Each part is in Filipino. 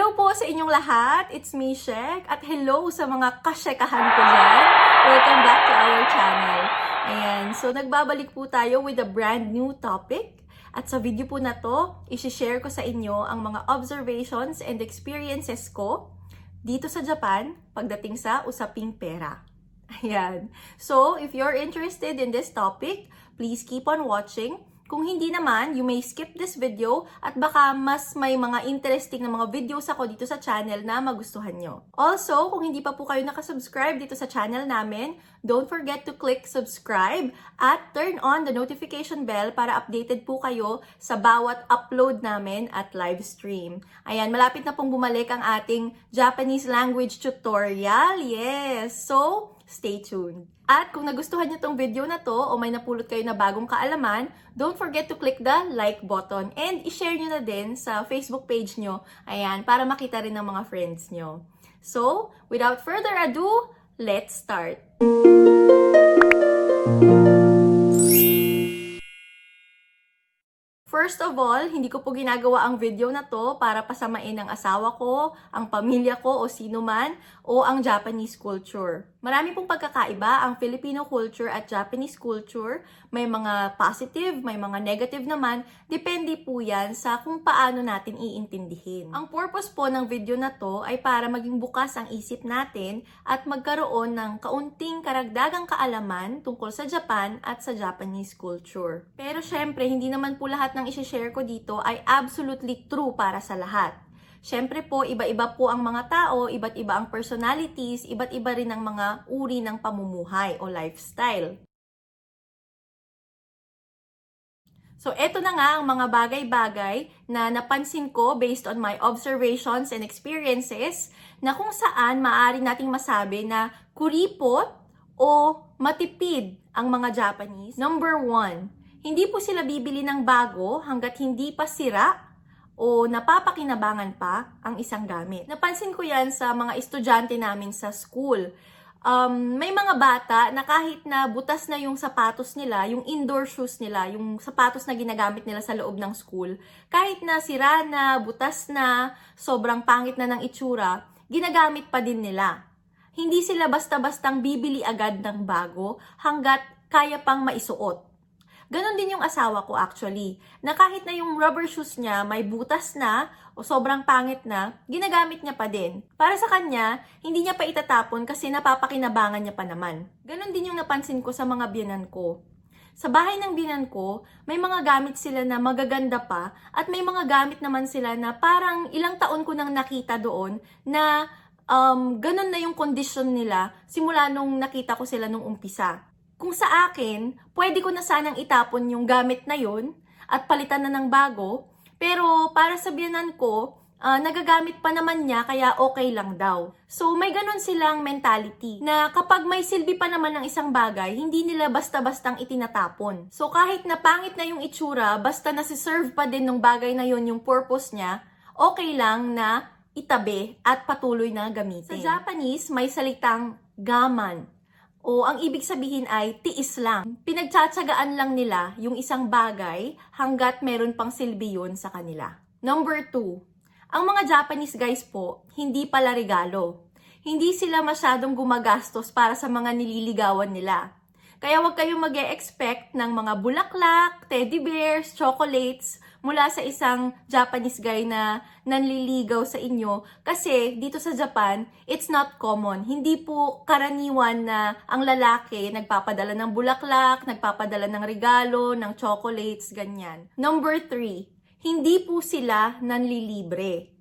Hello po sa inyong lahat, it's me, Shek, at hello sa mga kasyekahan ko dyan. Welcome back to our channel. Ayan, so nagbabalik po tayo with a brand new topic. At sa video po na to, isi-share ko sa inyo ang mga observations and experiences ko dito sa Japan pagdating sa usaping pera. Ayan. So, if you're interested in this topic, please keep on watching. Kung hindi naman, you may skip this video at baka mas may mga interesting na mga videos ako dito sa channel na magustuhan nyo. Also, kung hindi pa po kayo nakasubscribe dito sa channel namin, don't forget to click subscribe at turn on the notification bell para updated po kayo sa bawat upload namin at live stream. Ayan, malapit na pong bumalik ang ating Japanese language tutorial. Yes! So, stay tuned. At kung nagustuhan nyo tong video na to o may napulot kayo na bagong kaalaman, don't forget to click the like button and i-share nyo na din sa Facebook page nyo. Ayan, para makita rin ng mga friends nyo. So, without further ado, let's start! First of all, hindi ko po ginagawa ang video na to para pasamain ang asawa ko, ang pamilya ko o sino man, o ang Japanese culture. Marami pong pagkakaiba ang Filipino culture at Japanese culture. May mga positive, may mga negative naman. Depende po yan sa kung paano natin iintindihin. Ang purpose po ng video na to ay para maging bukas ang isip natin at magkaroon ng kaunting karagdagang kaalaman tungkol sa Japan at sa Japanese culture. Pero syempre, hindi naman po lahat ng isi-share ko dito ay absolutely true para sa lahat. Siyempre po, iba-iba po ang mga tao, iba't iba ang personalities, iba't iba rin ang mga uri ng pamumuhay o lifestyle. So, eto na nga ang mga bagay-bagay na napansin ko based on my observations and experiences na kung saan maaari nating masabi na kuripot o matipid ang mga Japanese. Number 1, hindi po sila bibili ng bago hanggat hindi pa sira o napapakinabangan pa ang isang gamit. Napansin ko yan sa mga estudyante namin sa school. May mga bata na kahit na butas na yung sapatos nila, yung indoor shoes nila, yung sapatos na ginagamit nila sa loob ng school, kahit na sira na, butas na, sobrang pangit na ng itsura, ginagamit pa din nila. Hindi sila basta-bastang bibili agad ng bago hanggat kaya pang maisuot. Ganon din yung asawa ko actually, na kahit na yung rubber shoes niya may butas na o sobrang pangit na, ginagamit niya pa din. Para sa kanya, hindi niya pa itatapon kasi napapakinabangan niya pa naman. Ganon din yung napansin ko sa mga biyenan ko. Sa bahay ng biyenan ko, may mga gamit sila na magaganda pa at may mga gamit naman sila na parang ilang taon ko nang nakita doon na ganon na yung kondisyon nila simula nung nakita ko sila nung umpisa. Kung sa akin, pwede ko na sanang itapon yung gamit na yun at palitan na ng bago, pero para sa biyenan ko, nagagamit pa naman niya kaya okay lang daw. So may ganon silang mentality na kapag may silbi pa naman ng isang bagay, hindi nila basta-bastang itinatapon. So kahit na pangit na yung itsura, basta nasiserve pa din ng bagay na yun yung purpose niya, okay lang na itabi at patuloy na gamitin. Sa Japanese, may salitang gaman. O ang ibig sabihin ay tiis lang. Pinagtsatsagaan lang nila yung isang bagay hanggat meron pang silbi yun sa kanila. Number 2, ang mga Japanese guys po, hindi pala regalo. Hindi sila masyadong gumagastos para sa mga nililigawan nila. Kaya huwag kayong mag-e-expect ng mga bulaklak, teddy bears, chocolates mula sa isang Japanese guy na nanliligaw sa inyo. Kasi dito sa Japan, it's not common. Hindi po karaniwan na ang lalaki nagpapadala ng bulaklak, nagpapadala ng regalo, ng chocolates, ganyan. Number 3, hindi po sila nanlilibre.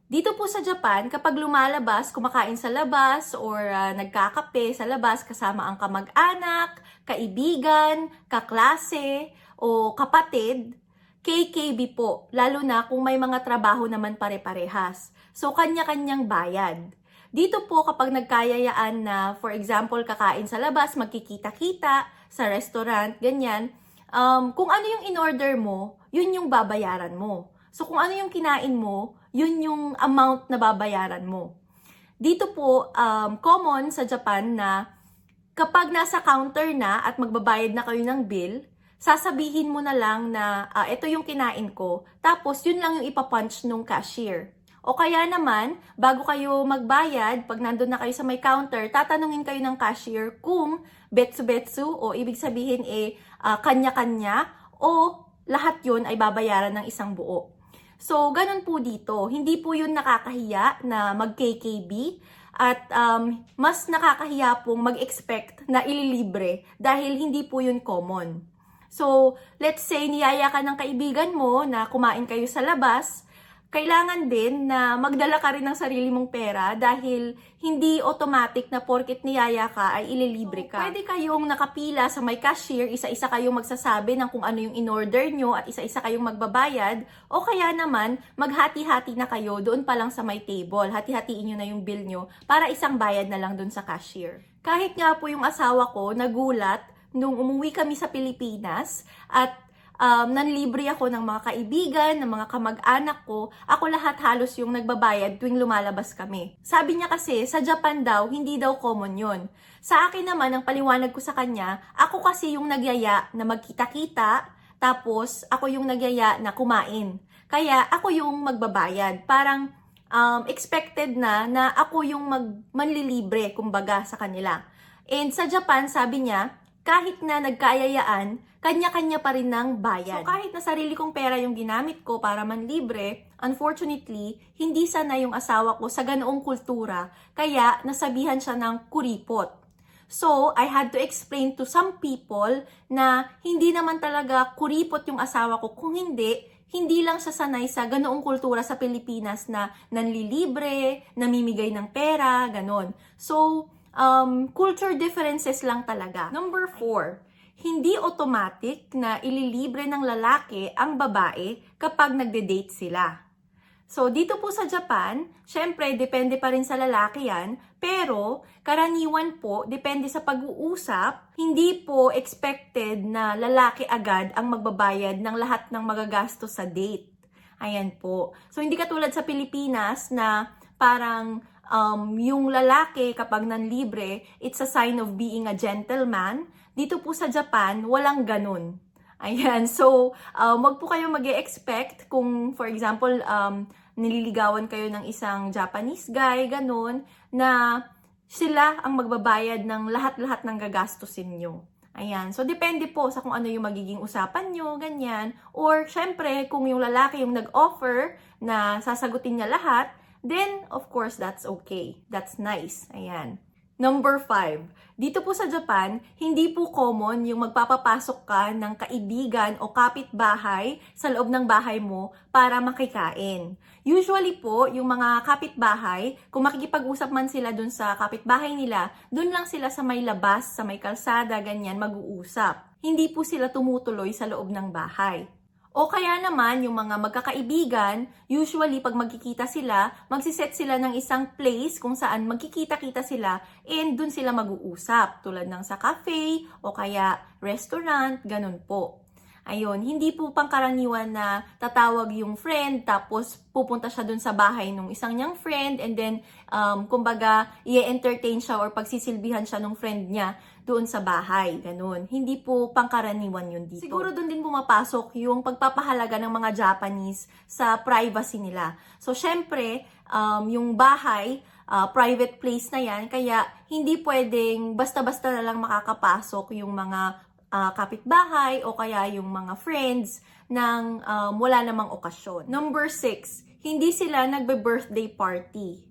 Dito po sa Japan, kapag lumalabas, kumakain sa labas or nagkakape sa labas kasama ang kamag-anak, kaibigan, kaklase o kapatid, KKB po, lalo na kung may mga trabaho naman pare-parehas. So, kanya-kanyang bayad. Dito po kapag nagkayayaan na, for example, kakain sa labas, magkikita-kita sa restaurant, ganyan, kung ano yung in-order mo, yun yung babayaran mo. So, kung ano yung kinain mo, yun yung amount na babayaran mo. Dito po, common sa Japan na kapag nasa counter na at magbabayad na kayo ng bill, sasabihin mo na lang na ito yung kinain ko, tapos yun lang yung ipapunch nung cashier. O kaya naman, bago kayo magbayad, pag nandun na kayo sa may counter, tatanungin kayo ng cashier kung betsu-betsu o ibig sabihin kanya-kanya o lahat yun ay babayaran ng isang buo. So, ganun po dito. Hindi po yun nakakahiya na mag-KKB at mas nakakahiya pong mag-expect na ililibre dahil hindi po yun common. So, let's say niyaya ka ng kaibigan mo na kumain kayo sa labas, kailangan din na magdala ka rin ng sarili mong pera dahil hindi automatic na porket niyaya ka ay ililibre ka. Pwede kayong nakapila sa may cashier, isa-isa kayong magsasabi ng kung ano yung in-order nyo at isa-isa kayong magbabayad o kaya naman maghati-hati na kayo doon pa lang sa may table. Hati-hatiin nyo na yung bill nyo para isang bayad na lang doon sa cashier. Kahit nga po yung asawa ko nagulat nung umuwi kami sa Pilipinas at nanlibre ako ng mga kaibigan, ng mga kamag-anak ko, ako lahat halos yung nagbabayad tuwing lumalabas kami. Sabi niya kasi, sa Japan daw, hindi daw common yon. Sa akin naman, ang paliwanag ko sa kanya, ako kasi yung nagyaya na magkita-kita, tapos ako yung nagyaya na kumain. Kaya ako yung magbabayad. Parang expected na ako yung manlilibre, kumbaga, sa kanila. And sa Japan, sabi niya, kahit na nagkaayayaan, kanya-kanya pa rin ng bayad. So kahit na sarili kong pera yung ginamit ko para manlibre, unfortunately, hindi sana yung asawa ko sa ganoong kultura, kaya nasabihan siya ng kuripot. So, I had to explain to some people na hindi naman talaga kuripot yung asawa ko, kung hindi lang siya sanay sa ganoong kultura sa Pilipinas na nanlilibre, namimigay ng pera, ganon. So, culture differences lang talaga. Number 4, hindi automatic na ililibre ng lalaki ang babae kapag nagde-date sila. So, dito po sa Japan, syempre, depende pa rin sa lalaki yan, pero karaniwan po, depende sa pag-uusap, hindi po expected na lalaki agad ang magbabayad ng lahat ng magagastos sa date. Ayan po. So, hindi katulad sa Pilipinas na parang yung lalaki kapag nanlibre, it's a sign of being a gentleman. Dito po sa Japan, walang ganun. Ayan, so wag po kayo mag-e-expect kung for example, nililigawan kayo ng isang Japanese guy, ganun, na sila ang magbabayad ng lahat-lahat ng gagastusin nyo. Ayan, so depende po sa kung ano yung magiging usapan nyo, ganyan. Or syempre, kung yung lalaki yung nag-offer na sasagutin niya lahat, then, of course, that's okay. That's nice. Ayan. Number 5. Dito po sa Japan, hindi po common yung magpapapasok ka ng kaibigan o kapitbahay sa loob ng bahay mo para makikain. Usually po, yung mga kapitbahay, kung makikipag-usap man sila dun sa kapitbahay nila, dun lang sila sa may labas, sa may kalsada, ganyan, mag-uusap. Hindi po sila tumutuloy sa loob ng bahay. O kaya naman, yung mga magkakaibigan, usually pag magkikita sila, magsiset sila ng isang place kung saan magkikita-kita sila and dun sila mag-uusap. Tulad ng sa cafe o kaya restaurant, ganun po. Ayun, hindi po pangkaraniwan na tatawag yung friend tapos pupunta siya dun sa bahay ng isang niyang friend and then kumbaga i-entertain siya or pagsisilbihan siya ng friend niya doon sa bahay, ganun. Hindi po pangkaraniwan yun dito. Siguro doon din pumapasok yung pagpapahalaga ng mga Japanese sa privacy nila. So syempre, yung bahay, private place na yan, kaya hindi pwedeng basta-basta na lang makakapasok yung mga kapitbahay o kaya yung mga friends ng wala namang okasyon. Number 6, hindi sila nagbe-birthday party.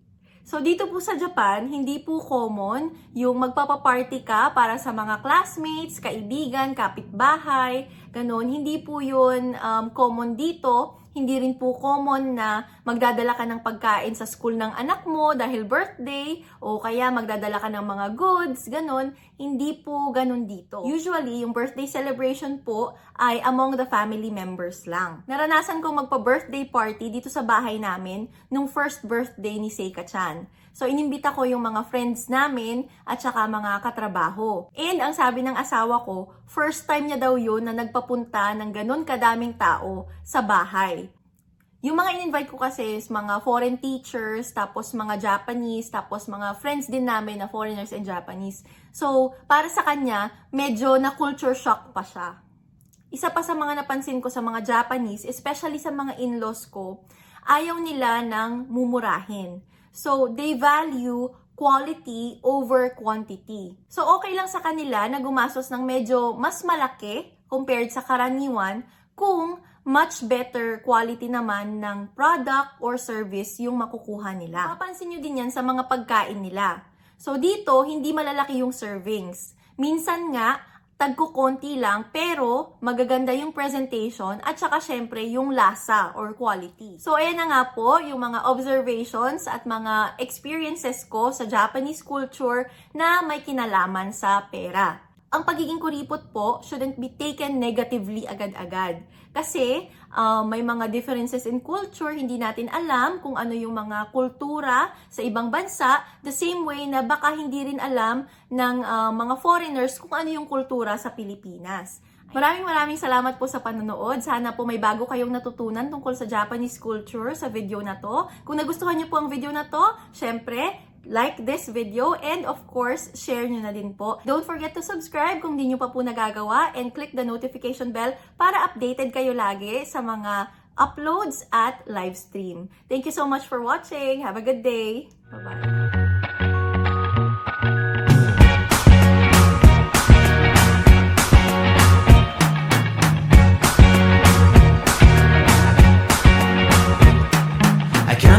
So dito po sa Japan, hindi po common yung magpapaparty ka para sa mga classmates, kaibigan, kapitbahay, ganun. Hindi po yun common dito. Hindi rin po common na magdadala ka ng pagkain sa school ng anak mo dahil birthday o kaya magdadala ka ng mga goods, ganun. Hindi po ganun dito. Usually, yung birthday celebration po ay among the family members lang. Naranasan kong magpa-birthday party dito sa bahay namin nung first birthday ni Seika-chan. So, inimbita ko yung mga friends namin at saka mga katrabaho. And ang sabi ng asawa ko, first time niya daw yun na nagpapunta ng ganun kadaming tao sa bahay. Yung mga in-invite ko kasi is mga foreign teachers, tapos mga Japanese, tapos mga friends din namin na foreigners and Japanese. So, para sa kanya, medyo na culture shock pa siya. Isa pa sa mga napansin ko sa mga Japanese, especially sa mga in-laws ko, ayaw nila ng mumurahin. So, they value quality over quantity. So, okay lang sa kanila na gumastos ng medyo mas malaki compared sa karaniwan kung much better quality naman ng product or service yung makukuha nila. Mapapansin nyo din yan sa mga pagkain nila. So, dito, hindi malalaki yung servings. Minsan nga, tagkukonti lang, pero magaganda yung presentation at saka syempre yung lasa or quality. So, ayan na nga po yung mga observations at mga experiences ko sa Japanese culture na may kinalaman sa pera. Ang pagiging kuripot po shouldn't be taken negatively agad-agad. Kasi may mga differences in culture, hindi natin alam kung ano yung mga kultura sa ibang bansa, the same way na baka hindi rin alam ng mga foreigners kung ano yung kultura sa Pilipinas. Maraming salamat po sa panonood. Sana po may bago kayong natutunan tungkol sa Japanese culture sa video na to. Kung nagustuhan niyo po ang video na to, syempre, like this video and of course, share nyo na din po. Don't forget to subscribe kung di nyo pa po nagagawa and click the notification bell para updated kayo lagi sa mga uploads at live stream. Thank you so much for watching. Have a good day. Bye-bye.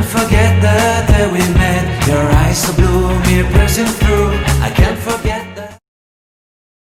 Forget the day we met. Your eyes so blue, me pressing through. I can't forget.